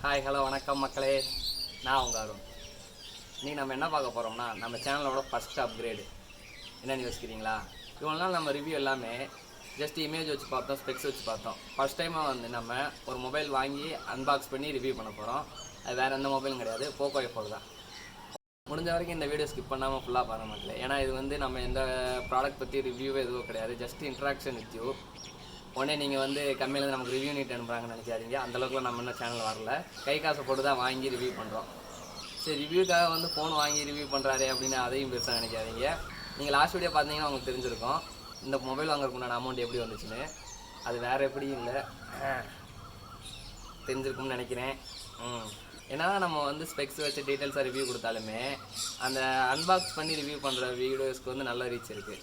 Hi hello வணக்கம் மக்களே, நான் உங்கள் அருண். இன்றைக்கி நம்ம என்ன பார்க்க போகிறோம்னா, நம்ம சேனலோட ஃபஸ்ட் அப்கிரேடு. என்னென்னு யோசிக்கிறீங்களா? இவ்வளோ நாள் நம்ம ரிவ்யூ எல்லாமே ஜஸ்ட் இமேஜ் வச்சு பார்த்தோம், ஸ்பெக்ஸ் வச்சு பார்த்தோம். ஃபஸ்ட் டைமாக வந்து நம்ம ஒரு மொபைல் வாங்கி அன்பாக்ஸ் பண்ணி ரிவ்யூ பண்ண போகிறோம். அது வேறு எந்த மொபைலும் கிடையாது, போக்கோ F4 தான். முடிஞ்ச வரைக்கும் இந்த வீடியோ ஸ்கிப் பண்ணாமல் ஃபுல்லாக பாருங்க மக்களே. ஏன்னா இது வந்து நம்ம எந்த ப்ராடக்ட் பற்றி ரிவ்யூவே எதுவும் கிடையாது, ஜஸ்ட் இன்ட்ராக்ஷன் வித் யூ. உடனே நீங்கள் வந்து கம்மியில் நமக்கு ரிவ்யூ நீட் அனுப்புகிறாங்கன்னு நினைக்காதீங்க. அந்தளவுக்குலாம் நம்ம இன்னும் சேனல் வரல. கை காசை போட்டு தான் வாங்கி ரிவ்யூ பண்ணுறோம். சரி, ரிவ்யூக்காக வந்து ஃபோன் வாங்கி ரிவ்யூ பண்ணுறாரு அப்படின்னு அதையும் பெருசாக நினைக்காதீங்க. நீங்கள் லாஸ்ட் வீடியோ பார்த்தீங்கன்னா உங்களுக்கு தெரிஞ்சிருக்கும் இந்த மொபைல் வாங்குறதுக்கு உண்டான அமௌண்ட் எப்படி வந்துச்சுன்னு. அது வேறு எப்படியும் இல்லை, தெரிஞ்சிருக்கும்னு நினைக்கிறேன். ஏன்னா நம்ம வந்து ஸ்பெக்ஸ் வச்சு டீட்டெயில்ஸாக ரிவ்யூ கொடுத்தாலுமே அந்த அன்பாக்ஸ் பண்ணி ரிவ்யூ பண்ணுற வீடியோஸ்க்கு வந்து நல்ல ரீச் இருக்குது.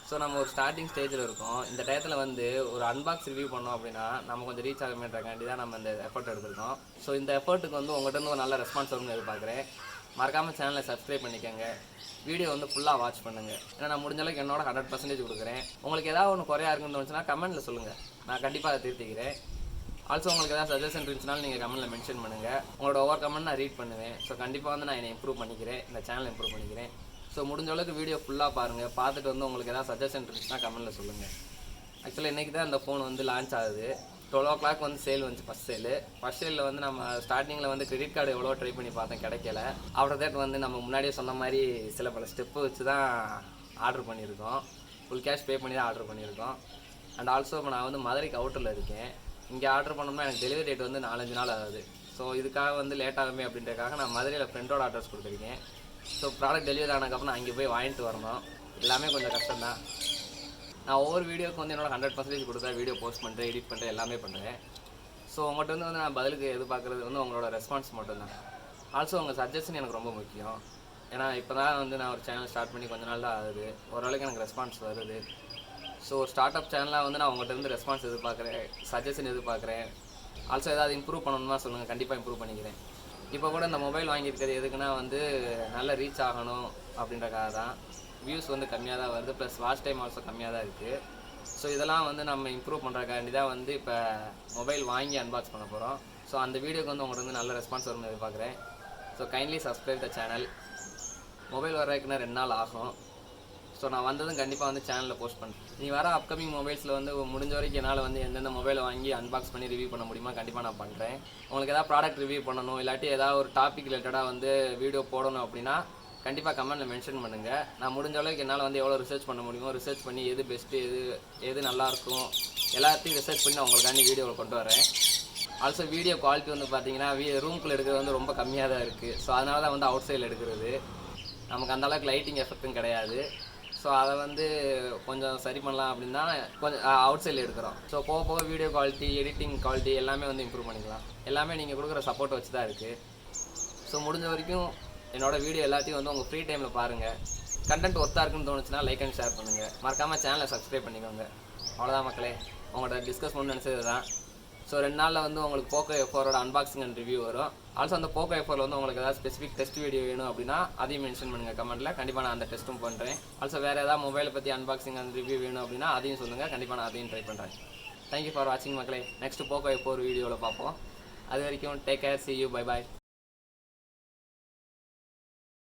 ஸோ நம்ம ஒரு ஸ்டார்டிங் ஸ்டேஜில் இருக்கோம். இந்த டயத்தில் வந்து ஒரு அன்பாக்ஸ் ரிவ்யூ பண்ணோம் அப்படின்னா நம்ம கொஞ்சம் ரீச் ஆகமேன்றக்காண்டி தான் நம்ம இந்த எஃபர்ட் எடுத்துருக்கோம். ஸோ இந்த எஃபர்ட்டுக்கு வந்து உங்கள்கிட்ட ஒரு நல்ல ரெஸ்பான்ஸ் வரும்னு எதிர்பார்க்குறேன். மறக்காமல் சேனலை சப்ஸ்கிரைப் பண்ணிக்கோங்க. வீடியோ வந்து ஃபுல்லாக வாட்ச் பண்ணுங்கள். ஏன்னா நான் முடிஞ்சளவுக்கு என்னோட 100% கொடுக்குறேன். உங்களுக்கு ஏதாவது ஒன்று குறையா இருக்குன்னு தோணுச்சுன்னா கமெண்ட்டில் சொல்லுங்கள், நான் கண்டிப்பாக அதை திருத்திக்கிறேன். ஆல்சோ உங்களுக்கு ஏதாவது சஜஷன் இருந்துச்சுனாலும் நீங்கள் கமெண்ட்டில் மென்ஷன் பண்ணுங்கள். உங்களோட ஒவ்வொரு கமெண்ட் நான் ரீட் பண்ணுவேன். ஸோ கண்டிப்பாக வந்து நான் என்னை இம்ப்ரூவ் பண்ணிக்கிறேன், இந்த சேனலை இம்ப்ரூவ் பண்ணிக்கிறேன். ஸோ முடிஞ்ச அளவுக்கு வீடியோ ஃபுல்லாக பாருங்கள். பார்த்துட்டு வந்து உங்களுக்கு எதாவது சஜஷன் இருந்துச்சுன்னா கமெண்ட்டில் சொல்லுங்கள். ஆக்சுவலாக இன்றைக்கி தான் இந்த ஃபோன் வந்து லான்ச் ஆகுது. 12 o'clock வந்து சேல் வந்துச்சு, ஃபஸ்ட் சேலில் வந்து நம்ம ஸ்டார்டிங்கில் வந்து கிரெடிட் கார்டு எவ்வளோ ட்ரை பண்ணி பார்த்தேன், கிடைக்கல. ஆஃப்டர் தேட் வந்து நம்ம முன்னாடியே சொன்ன மாதிரி சில பல ஸ்டெப்பு வச்சு தான் ஆர்டர் பண்ணியிருக்கோம். ஃபுல் கேஷ் பே பண்ணி தான் ஆர்டர் பண்ணியிருக்கோம். அண்ட் ஆல்சோ இப்போ நான் வந்து மதுரைக்கு அவுட்டரில் இருக்கேன். இங்கே ஆர்டர் பண்ணோம்னா எனக்கு டெலிவரி டேட் வந்து 4-5 நாள் ஆகுது. ஸோ இதுக்காக வந்து லேட் ஆகுமே அப்படின்றதுக்காக நான் மதுரையில் ஃப்ரெண்டோட அட்ரஸ் கொடுத்துருக்கேன். ஸோ ப்ராடக்ட் டெலிவரி ஆனதுக்கப்புறம் நான் அங்கே போய் வாங்கிட்டு வரணும். எல்லாமே கொஞ்சம் கஷ்டம்தான். நான் ஒவ்வொரு வீடியோக்கு வந்து என்னோட 100% கொடுத்தா வீடியோ போஸ்ட் பண்ணுறேன், எடிட் பண்ணுறேன், எல்லாமே பண்ணுறேன். ஸோ உங்கள்கிட்ட வந்து நான் பதிலுக்கு எதிர்பார்க்குறது வந்து உங்களோட ரெஸ்பான்ஸ் மட்டும்தான். ஆல்சோ உங்கள் சஜஷன் எனக்கு ரொம்ப முக்கியம். ஏன்னா இப்போ தான் வந்து நான் ஒரு சேனல் ஸ்டார்ட் பண்ணி கொஞ்ச நாள் தான் ஆகுது. ஓரளவுக்கு எனக்கு ரெஸ்பான்ஸ் வருது. ஸோ ஒரு ஸ்டார்ட் அப் சேனலாக வந்து நான் உங்கள்கிட்ட இருந்து ரெஸ்பான்ஸ் எதிர்பார்க்குறேன், சஜஷன் எதிர்பார்க்குறேன். ஆல்சோ ஏதாவது இம்ப்ரூவ் பண்ணணும்னா சொல்லுங்கள், கண்டிப்பாக இம்ப்ரூவ் பண்ணிக்கிறேன். இப்போ கூட இந்த மொபைல் வாங்கியிருக்கிறது எதுக்குன்னா வந்து நல்ல ரீச் ஆகணும் அப்படின்றக்காக தான். வியூஸ் வந்து கம்மியாக தான் வருது, ப்ளஸ் வாட்ச் டைம் ஆல்சோ கம்மியாக தான் இருக்குது. ஸோ இதெல்லாம் வந்து நம்ம இம்ப்ரூவ் பண்ணுறக்காண்டி தான் வந்து இப்போ மொபைல் வாங்கி அன்பாக்ஸ் பண்ண போகிறோம். ஸோ அந்த வீடியோக்கு வந்து உங்கள்கிட்ட வந்து நல்ல ரெஸ்பான்ஸ் வரும்னு எதிர்பார்க்குறேன். So kindly subscribe the channel. Mobile வர்றதுக்குன்னா 2 நாள் ஆகும். ஸோ நான் வந்ததும் கண்டிப்பாக வந்து சேனலில் போஸ்ட் பண்ணுறேன். நீ வர அப்கமிங் மொபைல்ஸில் வந்து முடிஞ்ச வரைக்கும் என்னால் வந்து எந்தெந்த மொபைலை வாங்கி அன்பாக்ஸ் பண்ணி ரிவ்யூ பண்ண முடியுமா கண்டிப்பாக நான் பண்ணுறேன். உங்களுக்கு எதாவது ப்ராடக்ட் ரிவ்யூ பண்ணணும், இல்லாட்டி ஏதாவது ஒரு டாபிக் ரிலேட்டடாக வந்து வீடியோ போடணும் அப்படின்னா கண்டிப்பாக கமெண்ட்டில் மென்ஷன் பண்ணுங்கள். நான் முடிஞ்ச அளவுக்கு என்னால் வந்து எவ்வளோ ரிசர்ச் பண்ண முடியுமோ ரிசர்ச் பண்ணி எது பெஸ்ட்டு, எது நல்லாயிருக்கும் எல்லாத்தையும் ரிசர்ச் பண்ணி நான் உங்களுக்காண்டி வீடியோவில் கொண்டு வரேன். ஆல்சோ வீடியோ குவாலிட்டி வந்து பார்த்தீங்கன்னா ரூம்குள்ளே எடுக்கிறது வந்து ரொம்ப கம்மியாக தான் இருக்குது. ஸோ அதனால தான் வந்து அவுட் சைடில் எடுக்கிறது. நமக்கு அந்தளவுக்கு லைட்டிங் எஃபெக்ட்டும் கிடையாது. ஸோ அதை வந்து கொஞ்சம் சரி பண்ணலாம் அப்படின்னா கொஞ்சம் அவுட் சைடில் எடுக்கிறோம். ஸோ போக போக வீடியோ குவாலிட்டி, எடிட்டிங் குவாலிட்டி எல்லாமே வந்து இம்ப்ரூவ் பண்ணிக்கலாம். எல்லாமே நீங்கள் கொடுக்குற சப்போர்ட்டை வச்சு தான் இருக்குது. ஸோ முடிஞ்ச வரைக்கும் என்னோடய வீடியோ எல்லாத்தையும் வந்து உங்கள் ஃப்ரீ டைமில் பாருங்கள். கண்டென்ட் ஒர்த்தாக இருக்குன்னு தோணுச்சுன்னா லைக் அண்ட் ஷேர் பண்ணுங்கள். மறக்காமல் சேனலை சப்ஸ்கிரைப் பண்ணிக்கோங்க. அவ்வளோதான் மக்களே, உங்களோட டிஸ்கஸ் பண்ணணும்னு நினச்சது தான். ஸோ 2 நாளில் வந்து உங்களுக்கு Poco F4 unboxing and review வரும். ஆல்சோ அந்த போக்கோ F4 வந்து உங்களுக்கு ஏதாவது ஸ்பெசிஃபிக் டெஸ்ட் வீடியோ வேணும் அப்படின்னா அதையும் மென்ஷன் பண்ணுங்கள் கமெண்ட்டில். கண்டிப்பாக நான் அந்த டெஸ்ட்டும் பண்ணுறேன். ஆல்சோ வேறு ஏதாவது மொபைலை பற்றி அன்பாக்சிங் அண்ட் ரிவ்யூ வேணும் அப்படின்னா அதையும் சொல்லுங்கள், கண்டிப்பாக நான் அதையும் ட்ரை பண்ணுறேன். தேங்க்யூ ஃபார் வாட்சிங் மக்களே. நெக்ஸ்ட் போக்கோ F4 வீடியோவில் பார்ப்போம். அது வரைக்கும் take care, see you, bye bye.